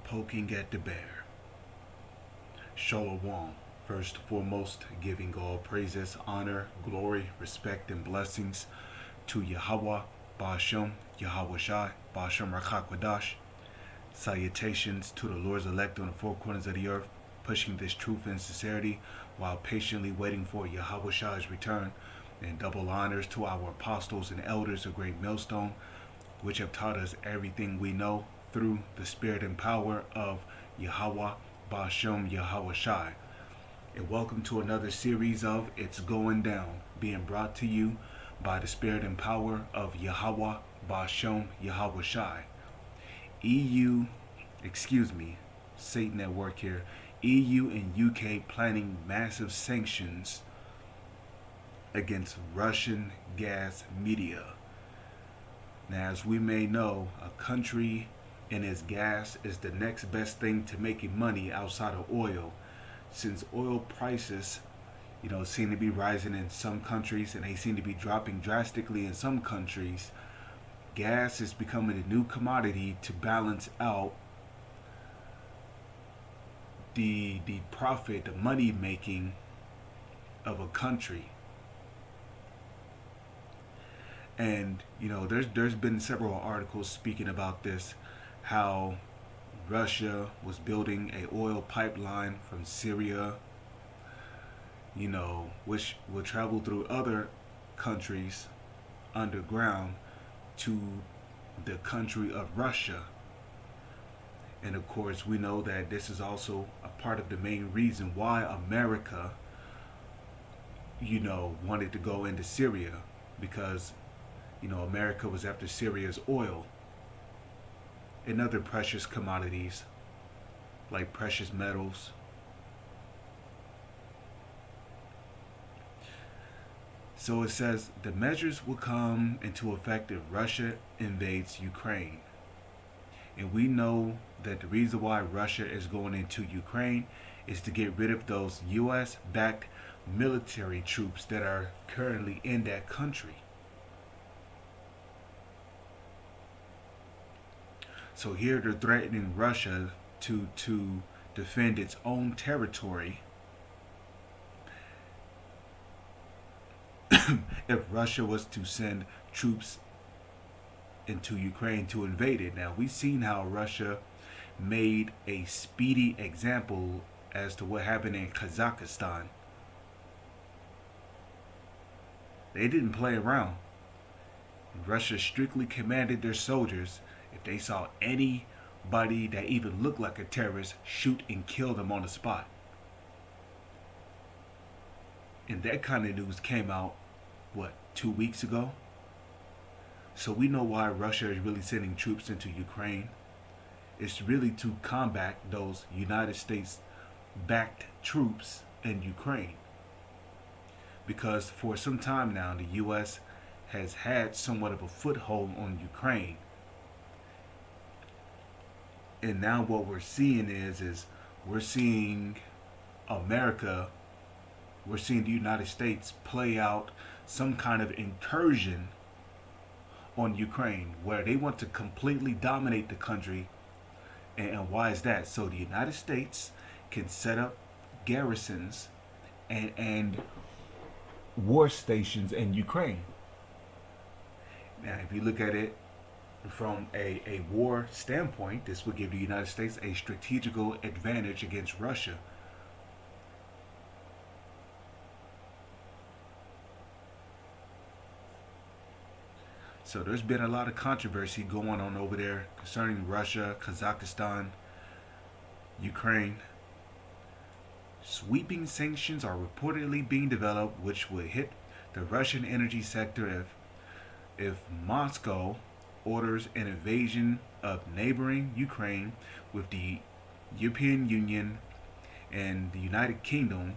poking at the bear. Shalom. First and foremost, giving all praises, honor, glory, respect, and blessings to Yahweh, Ba'ashem, Yahweh Shai, Ba'ashem Rakakwadash. Salutations to the Lord's elect on the four corners of the earth, pushing this truth and sincerity while patiently waiting for Yahweh Shai's return. And double honors to our apostles and elders of Great Millstone, which have taught us everything we know through the spirit and power of Yahweh, Ba'ashem, Yahweh Shai. And welcome to another series of It's Going Down, being brought to you by the spirit and power of Yahweh, Ba'ashem, Yahweh Shai. Satan at work here. EU and UK planning massive sanctions against Russian gas media. Now, as we may know, a country and its gas is the next best thing to making money outside of oil. Since oil prices, seem to be rising in some countries and they seem to be dropping drastically in some countries, gas is becoming a new commodity to balance out the profit, the money making of a country. And there's been several articles speaking about this, how Russia was building a oil pipeline from Syria, which will travel through other countries underground to the country of Russia. And of course, we know that this is also a part of the main reason why America, wanted to go into Syria, because America was after Syria's oil and other precious commodities like precious metals. So it says the measures will come into effect if Russia invades Ukraine. And we know that the reason why Russia is going into Ukraine is to get rid of those U.S.-backed military troops that are currently in that country. So here they're threatening Russia to defend its own territory if Russia was to send troops into Ukraine to invade it. Now, we've seen how Russia made a speedy example as to what happened in Kazakhstan. They didn't play around. Russia strictly commanded their soldiers, if they saw anybody that even looked like a terrorist, shoot and kill them on the spot. And that kind of news came out, 2 weeks ago? So we know why Russia is really sending troops into Ukraine. It's really to combat those United States-backed troops in Ukraine. Because for some time now, the U.S. has had somewhat of a foothold on Ukraine. And now what we're seeing is we're seeing America, we're seeing the United States play out some kind of incursion on Ukraine, where they want to completely dominate the country. And why is that? So the United States can set up garrisons and war stations in Ukraine. Now, if you look at it from a war standpoint, this would give the United States a strategical advantage against Russia. So there's been a lot of controversy going on over there concerning Russia, Kazakhstan, Ukraine. Sweeping sanctions are reportedly being developed, which would hit the Russian energy sector if Moscow orders an invasion of neighboring Ukraine, with the European Union and the United Kingdom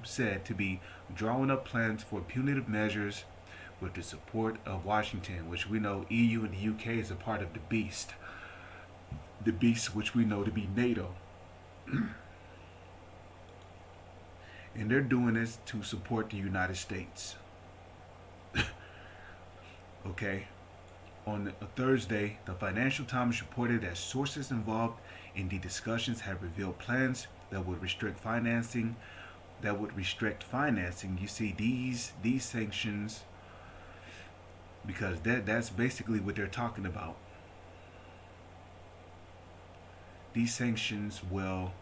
said to be drawing up plans for punitive measures with the support of Washington, which we know EU and the UK is a part of the beast. The beast which we know to be NATO. And they're doing this to support the United States. Okay? On Thursday, the Financial Times reported that sources involved in the discussions have revealed plans that would restrict financing. You see, these sanctions, because that's basically what they're talking about. These sanctions will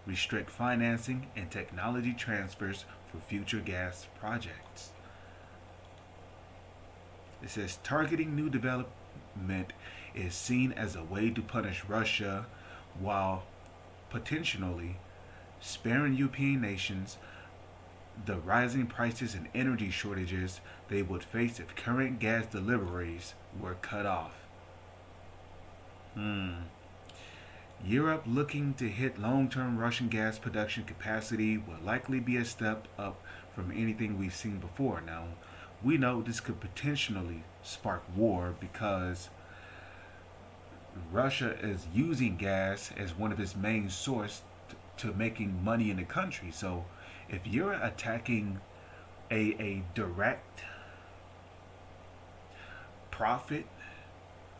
restrict financing and technology transfers for future gas projects. It says targeting new development is seen as a way to punish Russia while potentially sparing European nations the rising prices and energy shortages they would face if current gas deliveries were cut off. Europe looking to hit long-term Russian gas production capacity will likely be a step up from anything we've seen before. Now, we know this could potentially spark war because Russia is using gas as one of its main sources to making money in the country. So, if you're attacking a direct profit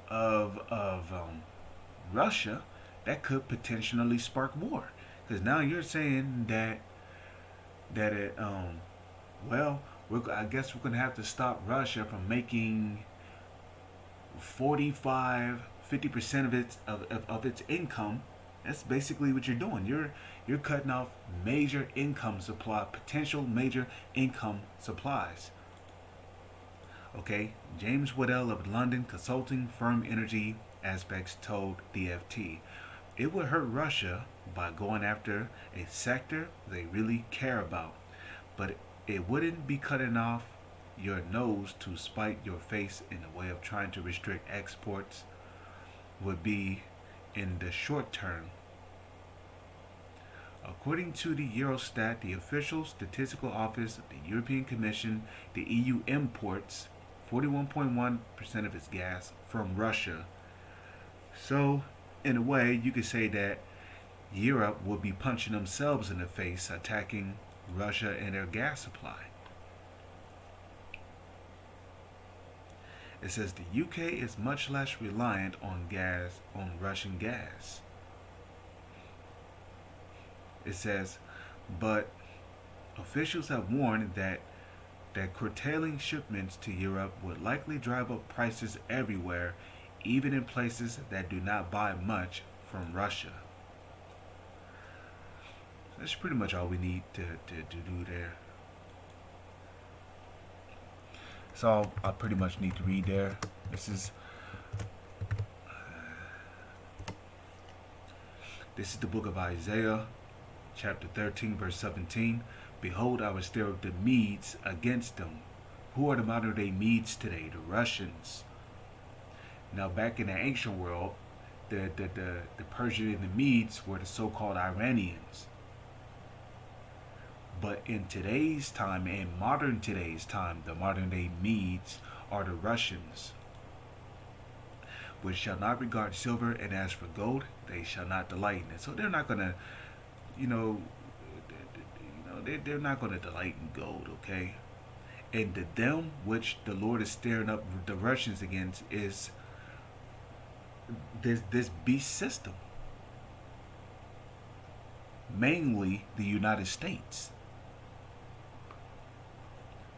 of Russia, that could potentially spark war. Because now you're saying that it well, I guess we're gonna have to stop Russia from making 50% of its income. That's basically what you're doing. You're cutting off major income supply, potential major income supplies. Okay, James Waddell of London consulting firm Energy Aspects told the FT, it would hurt Russia by going after a sector they really care about, but it wouldn't be cutting off your nose to spite your face in a way of trying to restrict exports would be in the short term. According to the Eurostat, the official statistical office of the European Commission, the EU imports 41.1% of its gas from Russia. So, in a way, you could say that Europe would be punching themselves in the face, attacking Russia and their gas supply. It says the UK is much less reliant on Russian gas. It says, but officials have warned that curtailing shipments to Europe would likely drive up prices everywhere, even in places that do not buy much from Russia. That's pretty much all we need to do there. That's all I pretty much need to read there. This is the book of Isaiah, chapter 13, verse 17. Behold, I will stir up the Medes against them. Who are the modern day Medes today? The Russians. Now, back in the ancient world, the Persian and the Medes were the so-called Iranians. But in today's time, in today's time, the modern day Medes are the Russians, which shall not regard silver, and as for gold, they shall not delight in it. So they're not gonna, they're not gonna delight in gold, okay? And the them which the Lord is stirring up the Russians against is this beast system, mainly the United States,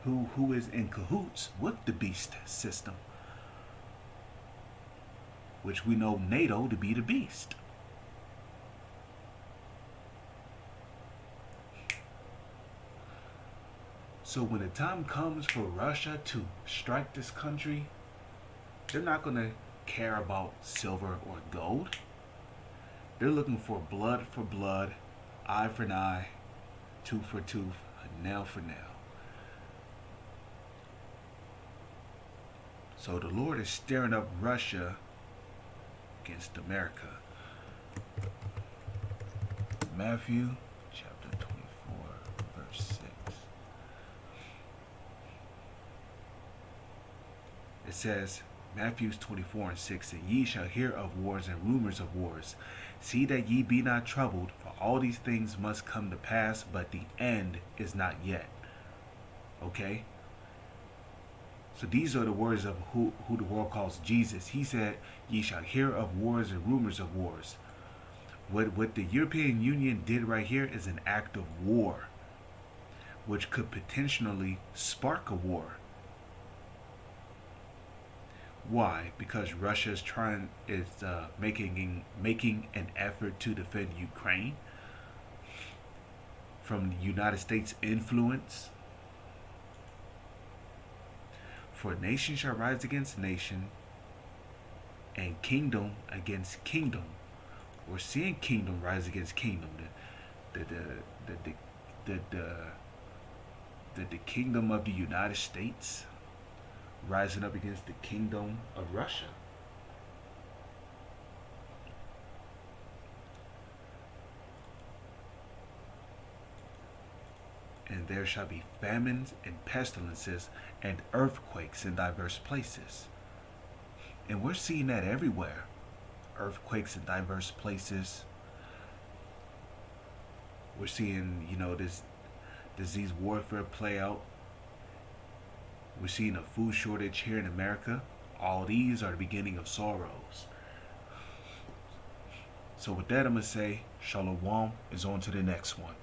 who is in cahoots with the beast system, which we know NATO to be the beast. So when the time comes for Russia to strike this country, they're not going to care about silver or gold. They're looking for blood, eye for an eye, tooth for tooth, nail for nail. So the Lord is stirring up Russia against America. Matthew chapter 24, verse 6. It says, Matthew 24 and 6, and ye shall hear of wars and rumors of wars. See that ye be not troubled, for all these things must come to pass, but the end is not yet. Okay? So these are the words of who the world calls Jesus. He said, "Ye shall hear of wars and rumors of wars." What the European Union did right here is an act of war, which could potentially spark a war. Why? Because Russia is making an effort to defend Ukraine from the United States influence. For nation shall rise against nation, and kingdom against kingdom. We're seeing kingdom rise against kingdom. The kingdom of the United States rising up against the kingdom of Russia. And there shall be famines and pestilences and earthquakes in diverse places. And we're seeing that everywhere. Earthquakes in diverse places. We're seeing, this disease warfare play out. We're seeing a food shortage here in America. All these are the beginning of sorrows. So with that, I'm going to say, Shalom is on to the next one.